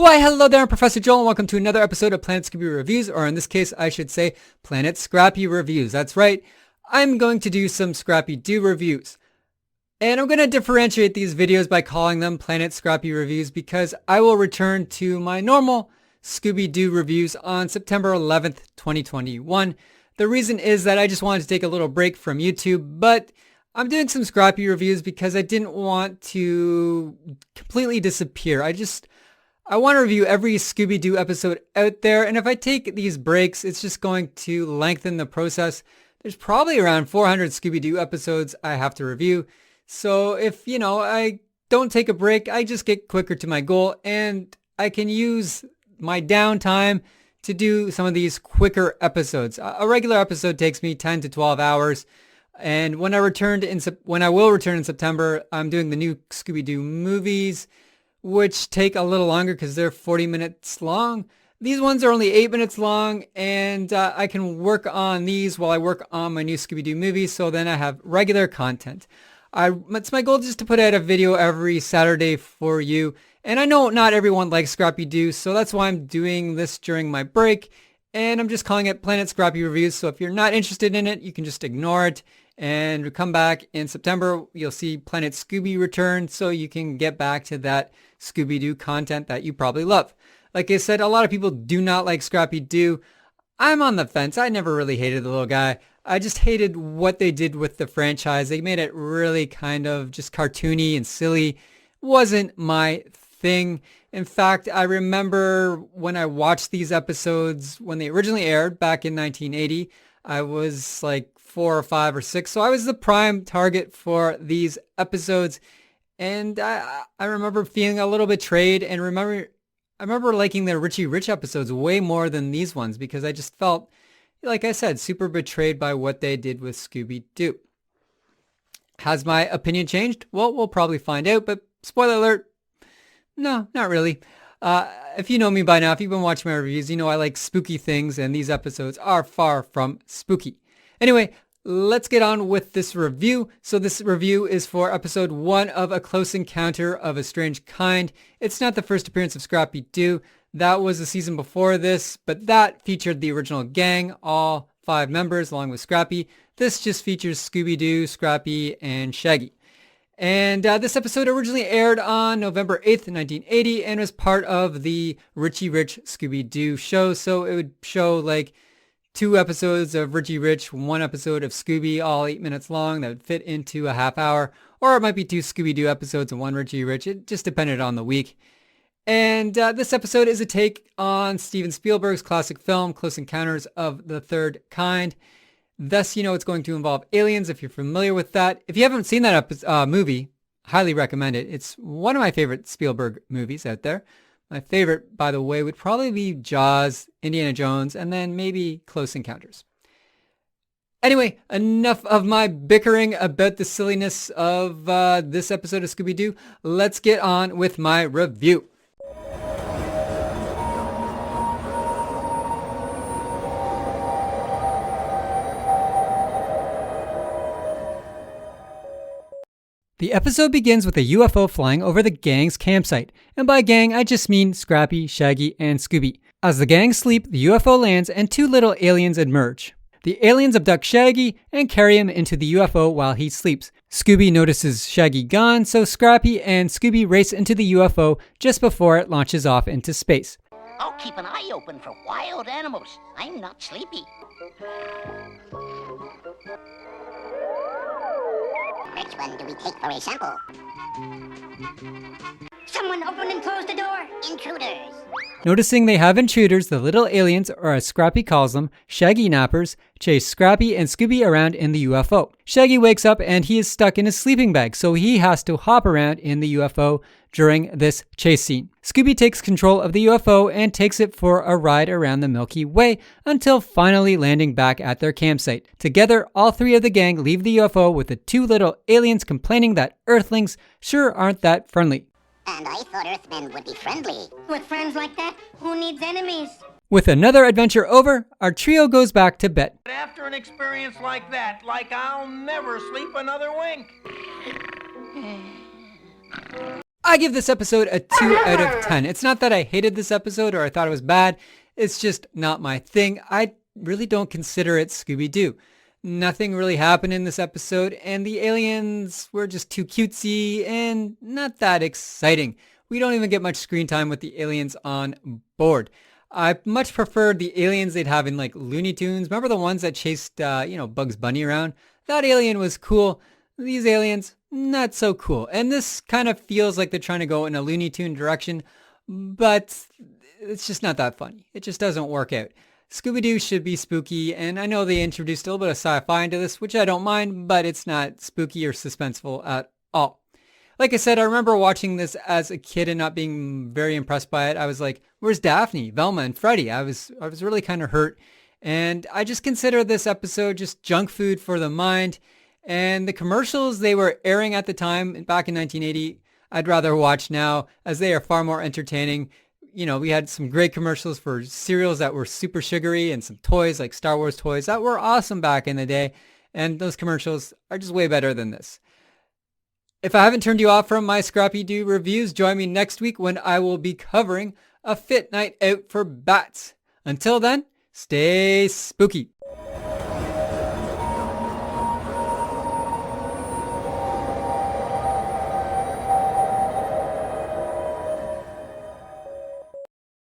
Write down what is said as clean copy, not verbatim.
Why, hello there, I'm Professor Joel, and welcome to another episode of Planet Scooby Reviews, or in this case, I should say, Planet Scrappy Reviews. That's right, I'm going to do some Scrappy-Doo reviews. And I'm going to differentiate these videos by calling them Planet Scrappy Reviews because I will return to my normal Scooby-Doo reviews on September 11th, 2021. The reason is that I just wanted to take a little break from YouTube, but I'm doing some Scrappy reviews because I didn't want to completely disappear. I want to review every Scooby-Doo episode out there, and if I take these breaks, it's just going to lengthen the process. There's probably around 400 Scooby-Doo episodes I have to review, so if, I don't take a break, I just get quicker to my goal, and I can use my downtime to do some of these quicker episodes. A regular episode takes me 10 to 12 hours, and when I will return in September, I'm doing the new Scooby-Doo movies, which take a little longer because they're 40 minutes long. These ones are only 8 minutes long, and I can work on these while I work on my new Scooby-Doo movies, so then I have regular content. It's my goal just to put out a video every Saturday for you, and I know not everyone likes Scrappy-Doo, so that's why I'm doing this during my break, and I'm just calling it Planet Scrappy Reviews, so if you're not interested in it, you can just ignore it. And come back in September, you'll see Planet Scooby return, so you can get back to that Scooby-Doo content that you probably love. Like I said, a lot of people do not like Scrappy-Doo. I'm on the fence. I never really hated the little guy. I just hated what they did with the franchise. They made it really kind of just cartoony and silly. Wasn't my thing. In fact, I remember when I watched these episodes when they originally aired back in 1980, I was like 4 or 5 or 6, so I was the prime target for these episodes, and I remember feeling a little betrayed, and I remember liking the Richie Rich episodes way more than these ones because I just felt, like I said, super betrayed by what they did with Scooby-Doo. Has my opinion changed? Well, we'll probably find out, but spoiler alert, no, not really. If you know me by now, if you've been watching my reviews, you know I like spooky things, and these episodes are far from spooky. Anyway, let's get on with this review. So this review is for episode 1 of A Close Encounter of a Strange Kind. It's not the first appearance of Scrappy-Doo. That was the season before this, but that featured the original gang, all 5 members, along with Scrappy. This just features Scooby-Doo, Scrappy, and Shaggy. And this episode originally aired on November 8th, 1980, and was part of the Richie Rich Scooby-Doo Show. So it would show like 2 episodes of Richie Rich, 1 episode of Scooby, all 8 minutes long. That would fit into a half hour. Or it might be 2 Scooby-Doo episodes and 1 Richie Rich. It just depended on the week. And this episode is a take on Steven Spielberg's classic film, Close Encounters of the Third Kind. Thus, it's going to involve aliens, if you're familiar with that. If you haven't seen that movie, highly recommend it. It's one of my favorite Spielberg movies out there. My favorite, by the way, would probably be Jaws, Indiana Jones, and then maybe Close Encounters. Anyway, enough of my bickering about the silliness of this episode of Scooby-Doo. Let's get on with my review. The episode begins with a UFO flying over the gang's campsite, and by gang I just mean Scrappy, Shaggy, and Scooby. As the gang sleep, the UFO lands and 2 little aliens emerge. The aliens abduct Shaggy and carry him into the UFO while he sleeps. Scooby notices Shaggy gone, so Scrappy and Scooby race into the UFO just before it launches off into space. I'll keep an eye open for wild animals. I'm not sleepy. Which one do we take for a sample? Someone open and close the door. Intruders. Noticing they have intruders, the little aliens, or as Scrappy calls them, Shaggy Nappers, chase Scrappy and Scooby around in the UFO. Shaggy wakes up and he is stuck in his sleeping bag, so he has to hop around in the UFO during this chase scene. Scooby takes control of the UFO and takes it for a ride around the Milky Way until finally landing back at their campsite. Together, all 3 of the gang leave the UFO with the 2 little aliens complaining that Earthlings sure aren't that friendly. And I thought Earthmen would be friendly. With friends like that, who needs enemies? With another adventure over, our trio goes back to bed. After an experience like that, I'll never sleep another wink. I give this episode a 2 out of 10. It's not that I hated this episode or I thought it was bad. It's just not my thing. I really don't consider it Scooby-Doo. Nothing really happened in this episode, and the aliens were just too cutesy and not that exciting. We don't even get much screen time with the aliens on board. I much preferred the aliens they'd have in like Looney Tunes. Remember the ones that chased, Bugs Bunny around? That alien was cool. These aliens, not so cool. And this kind of feels like they're trying to go in a Looney Tune direction, but it's just not that funny. It just doesn't work out. Scooby-Doo should be spooky, and I know they introduced a little bit of sci-fi into this, which I don't mind, but it's not spooky or suspenseful at all. Like I said, I remember watching this as a kid and not being very impressed by it. I was like, where's Daphne, Velma, and Freddy? I was really kind of hurt, and I just consider this episode just junk food for the mind. And the commercials they were airing at the time, back in 1980, I'd rather watch now, as they are far more entertaining. We had some great commercials for cereals that were super sugary and some toys like Star Wars toys that were awesome back in the day. And those commercials are just way better than this. If I haven't turned you off from my Scrappy-Doo reviews, join me next week when I will be covering A Fit Night Out for Bats. Until then, stay spooky.